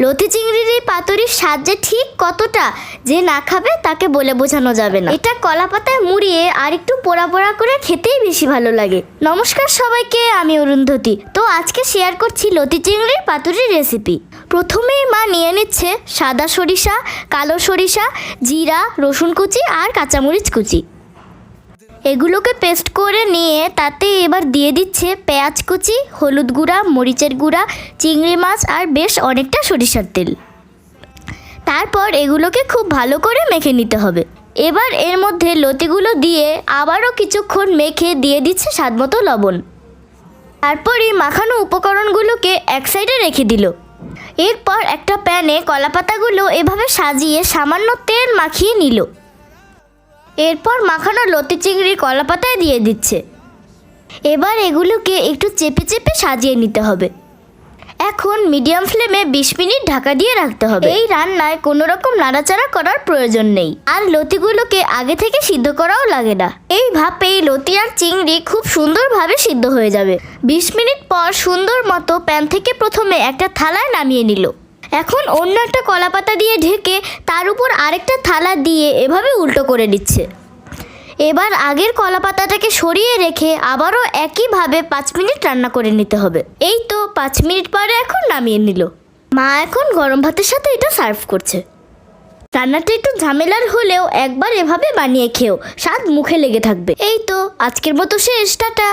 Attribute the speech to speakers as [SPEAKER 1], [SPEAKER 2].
[SPEAKER 1] লতি চিংড়ির এই পাতুরির স্বাদ যে ঠিক কতটা, যে না খাবে তাকে বলে বোঝানো যাবে না। এটা কলা পাতায় মুড়িয়ে আর একটু পোড়া পোড়া করে খেতেই বেশি ভালো লাগে। নমস্কার সবাইকে, আমি অরুন্ধতী। তো আজকে শেয়ার করছি লতি চিংড়ির পাতুরির রেসিপি। প্রথমেই মা নিয়ে নিচ্ছে সাদা সরিষা, কালো সরিষা, জিরা, রসুন কুচি আর কাঁচামরিচ কুচি। এগুলোকে পেস্ট করে নিয়ে তাতে এবার দিয়ে দিচ্ছে পেঁয়াজ কুচি, হলুদ গুঁড়া, মরিচের গুঁড়া, চিংড়ি মাছ আর বেশ অনেকটা সরিষার তেল। তারপর এগুলোকে খুব ভালো করে মেখে নিতে হবে। এবার এর মধ্যে লতিগুলো দিয়ে আবারও কিছুক্ষণ মেখে দিয়ে দিচ্ছে স্বাদমতো লবণ। তারপরই মাখানো উপকরণগুলোকে এক সাইডে রেখে দিল। এরপর একটা প্যানে কলাপাতাগুলো এভাবে সাজিয়ে সামান্য তেল মাখিয়ে নিল। এরপর মাখানো লতি চিংড়ি কলাপাতায় দিয়ে দিচ্ছে। এবার এগুলোকে একটু চেপে চেপে সাজিয়ে নিতে হবে। এখন মিডিয়াম ফ্লেমে 20 মিনিট ঢাকা দিয়ে রাখতে হবে। এই রান্নায় কোনো রকম নাড়াচাড়া করার প্রয়োজন নেই, আর লতিগুলোকে আগে থেকে সিদ্ধ করাও লাগে না। এই ভাপেই লতি আর চিংড়ি খুব সুন্দরভাবে সিদ্ধ হয়ে যাবে। 20 মিনিট পর সুন্দর মতো প্যান থেকে প্রথমে একটা থালায় নামিয়ে নিল। এখন অন্য একটা কলাপাতা দিয়ে ঢেকে তার উপর আরেকটা থালা দিয়ে এভাবে উল্টো করে দিচ্ছে। এবার আগের কলাপাতাটাকে সরিয়ে রেখে আবারও একইভাবে 5 মিনিট রান্না করে নিতে হবে। এই তো 5 মিনিট পরে এখন নামিয়ে নিল। মা এখন গরম ভাতের সাথে এটা সার্ভ করছে। রান্নাটা একটু ঝামেলার হলেও একবার এভাবে বানিয়ে খেও, স্বাদ মুখে লেগে থাকবে। এই তো আজকের মতো শেষ, টাটা।